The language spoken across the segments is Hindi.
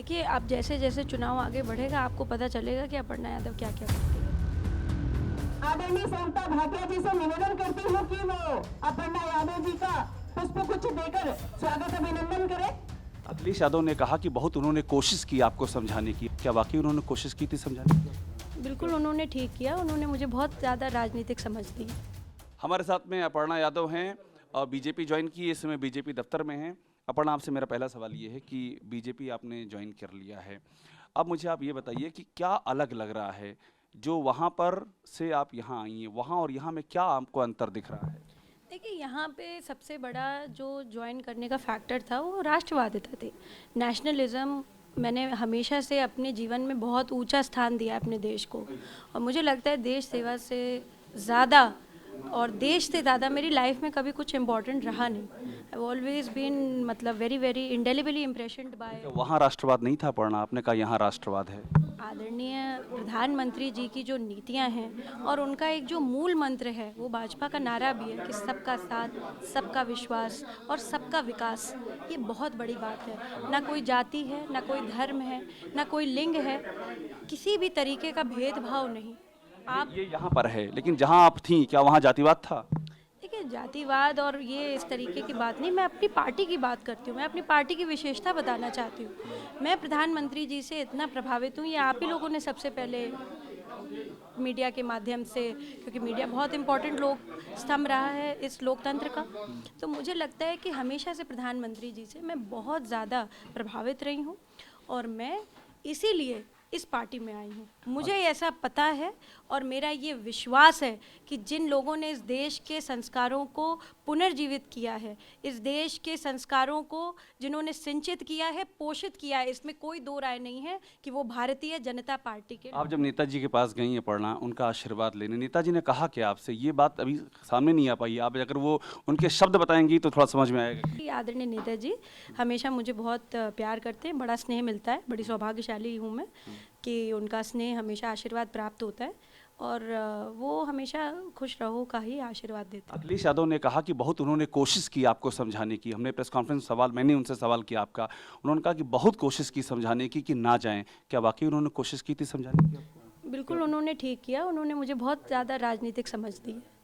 देखिए, अब जैसे जैसे चुनाव आगे बढ़ेगा आपको पता चलेगा कि अपर्णा यादव क्या क्या करती है। आदरणीय सरिता भाटिया जी से निवेदन करती हूँ कि वो अपर्णा यादव जी का पुष्पगुच्छ देकर स्वागत अभिनंदन करें। अखिलेश यादव ने कहा कि बहुत उन्होंने कोशिश की आपको समझाने की, क्या वाकई उन्होंने कोशिश की थी समझाने की? बिल्कुल उन्होंने ठीक किया, उन्होंने मुझे बहुत ज़्यादा राजनीतिक समझ दी। हमारे साथ में अपर्णा यादव हैं और बीजेपी ज्वाइन की, इस समय बीजेपी दफ्तर में हैं। अपर्णा, आपसे मेरा पहला सवाल ये है कि बीजेपी आपने ज्वाइन कर लिया है, अब मुझे आप ये बताइए कि क्या अलग लग रहा है जो वहाँ पर से आप यहाँ आई हैं, वहाँ और यहाँ में क्या आपको अंतर दिख रहा है? देखिए, यहाँ पे सबसे बड़ा जो ज्वाइन करने का फैक्टर था वो राष्ट्रवादिता थी, नेशनलिज्म। मैंने हमेशा से अपने जीवन में बहुत ऊंचा स्थान दिया अपने देश को, और मुझे लगता है देश सेवा से ज़्यादा और देश से ज़्यादा मेरी लाइफ में कभी कुछ इम्पोर्टेंट रहा नहीं। आई ऑलवेज बीन मतलब वेरी वेरी इंडेलिबली इम्प्रेशनड बाय। वहाँ राष्ट्रवाद नहीं था अपर्णा, आपने कहा यहाँ राष्ट्रवाद है। आदरणीय प्रधानमंत्री जी की जो नीतियां हैं और उनका एक जो मूल मंत्र है वो भाजपा का नारा भी है कि सबका साथ, सबका विश्वास और सबका विकास। ये बहुत बड़ी बात है। ना कोई जाति है, ना कोई धर्म है, ना कोई लिंग है, किसी भी तरीके का भेदभाव नहीं। आप ये यहाँ पर है, लेकिन जहाँ आप थीं क्या वहाँ जातिवाद था? देखिए, जातिवाद और ये इस तरीके की बात नहीं, मैं अपनी पार्टी की बात करती हूँ, मैं अपनी पार्टी की विशेषता बताना चाहती हूँ। मैं प्रधानमंत्री जी से इतना प्रभावित हूँ, ये आप ही लोगों ने सबसे पहले मीडिया के माध्यम से, क्योंकि मीडिया बहुत इम्पोर्टेंट लोक स्तंभ रहा है इस लोकतंत्र का, तो मुझे लगता है कि हमेशा से प्रधानमंत्री जी से मैं बहुत ज़्यादा प्रभावित रही हूँ और मैं इसीलिए इस पार्टी में आई हूँ। मुझे ऐसा पता है और मेरा ये विश्वास है कि जिन लोगों ने इस देश के संस्कारों को पुनर्जीवित किया है, इस देश के संस्कारों को जिन्होंने सिंचित किया है, पोषित किया है, इसमें कोई दो राय नहीं है कि वो भारतीय जनता पार्टी के। आप जब नेताजी के पास गई हैं पढ़ना, उनका आशीर्वाद लेने, नेताजी ने कहा कि आपसे ये बात अभी सामने नहीं आ पाई, आप अगर वो उनके शब्द बताएंगी तो थोड़ा समझ में आएगा। आदरणीय नेताजी हमेशा मुझे बहुत प्यार करते हैं, बड़ा स्नेह मिलता है, बड़ी सौभाग्यशाली हूँ मैं कि उनका स्नेह हमेशा आशीर्वाद प्राप्त होता है और वो हमेशा खुश रहो का ही आशीर्वाद देते हैं। अखिलेश यादव ने कहा कि बहुत उन्होंने कोशिश की आपको समझाने की, हमने प्रेस कॉन्फ्रेंस मैंने उनसे सवाल किया आपका, उन्होंने कहा कि बहुत कोशिश की समझाने की कि ना जाएं, क्या वाकई उन्होंने कोशिश की थी समझाने की आपको? बिल्कुल उन्होंने ठीक किया, उन्होंने मुझे बहुत ज़्यादा राजनीतिक समझ दी है।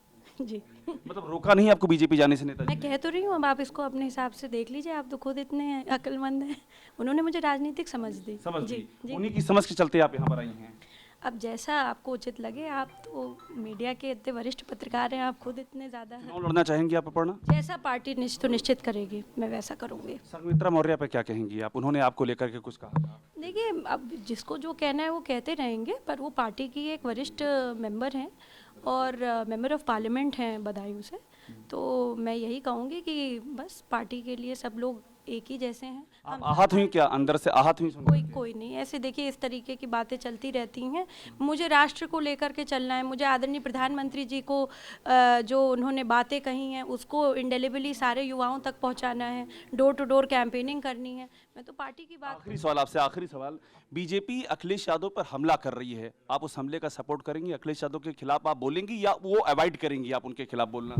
जी। मतलब रोका नहीं आपको बीजेपी जाने से नेताजी? मैं कह तो रही हूँ, अब आप इसको अपने हिसाब से देख लीजिए, आप तो खुद इतने अक्लमंद हैं। उन्होंने मुझे राजनीतिक समझ दी। समझ जी दी, जी। उन्हीं की समझ के चलते आप यहाँ पर आई हैं। अब जैसा आपको उचित लगे, आप तो मीडिया के इतने वरिष्ठ पत्रकार हैं, आप खुद इतने ज़्यादा हैं। चुनाव लड़ना चाहेंगी आप अपर्णा? जैसा पार्टी निश्चित करेगी मैं वैसा करूँगी। संघमित्रा मौर्य पर क्या कहेंगी आप? उन्होंने आपको लेकर के कुछ कहा था? देखिए, अब जिसको जो कहना है वो कहते रहेंगे, पर वो पार्टी की एक वरिष्ठ मेंबर हैं और मेंबर ऑफ पार्लियामेंट हैं बदायूं से, तो मैं यही कहूँगी कि बस पार्टी के लिए सब लोग एक ही जैसे हैं। आप आहत हुई क्या, अंदर से आहत हुई सुन? कोई नहीं ऐसे। देखिए, इस तरीके की बातें चलती रहती हैं। मुझे राष्ट्र को लेकर के चलना है, मुझे आदरणीय प्रधानमंत्री जी को जो उन्होंने बातें कही हैं उसको इंडेलिबली सारे युवाओं तक पहुंचाना है, डोर टू डोर कैंपेनिंग करनी है। मैं तो पार्टी की बात। आखिरी सवाल आपसे, आखिरी सवाल, बीजेपी अखिलेश यादव पर हमला कर रही है, आप उस हमले का सपोर्ट करेंगी? अखिलेश यादव के खिलाफ आप बोलेंगी या वो अवॉइड करेंगी आप उनके खिलाफ बोलना?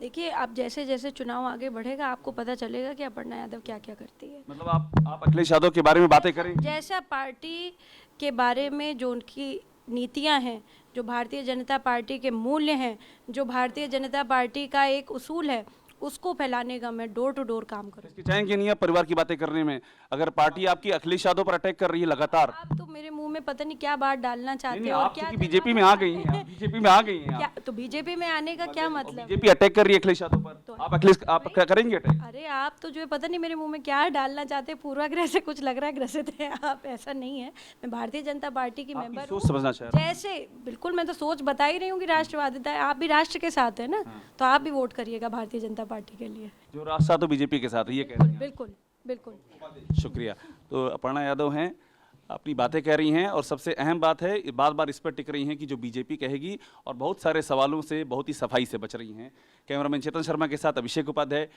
देखिए, अब जैसे जैसे चुनाव आगे बढ़ेगा आपको पता चलेगा कि अपर्णा यादव क्या क्या करती है। मतलब आप अखिलेश यादव के बारे में बातें करेंगे? जैसा पार्टी के बारे में जो उनकी नीतियां हैं, जो भारतीय जनता पार्टी के मूल्य हैं, जो भारतीय जनता पार्टी का एक उसूल है, उसको फैलाने का मैं डोर टू डोर काम करूँ। चाहेंगे नहीं आप परिवार की बातें करने में? अगर पार्टी आपकी अखिलेश यादव पर अटैक कर रही है लगातार, आप तो मेरे मुंह में पता नहीं क्या बात डालना चाहते हैं और आप क्या बीजेपी में आ गई हैं, बीजेपी में आ गई हैं क्या, तो बीजेपी में आने का क्या मतलब? बीजेपी अटैक कर रही है अखिलेश यादव पर, आप करेंगे अटैक? अरे आप तो जो है पता नहीं मेरे मुंह में क्या डालना चाहते हैं, पूर्वाग्रह से कुछ लग रहा है ग्रसित है आप, ऐसा नहीं है। मैं भारतीय जनता पार्टी की मेंबर हूँ। सोच समझना चाह रहा हूं। जैसे बिल्कुल मैं तो सोच बता ही रही हूँ कि राष्ट्रवादिता है, आप भी राष्ट्र के साथ है ना, तो आप भी वोट करिएगा भारतीय जनता पार्टी के लिए। जो रास्ता तो बीजेपी के साथ है, ये कह रही हैं। बिल्कुल बिल्कुल। शुक्रिया। तो अपर्णा यादव हैं, अपनी बातें कह रही हैं और सबसे अहम बात है, बार बार इस पर टिक रही हैं कि जो बीजेपी कहेगी, और बहुत सारे सवालों से बहुत ही सफाई से बच रही हैं। कैमरामैन चेतन शर्मा के साथ अभिषेक उपाध्याय।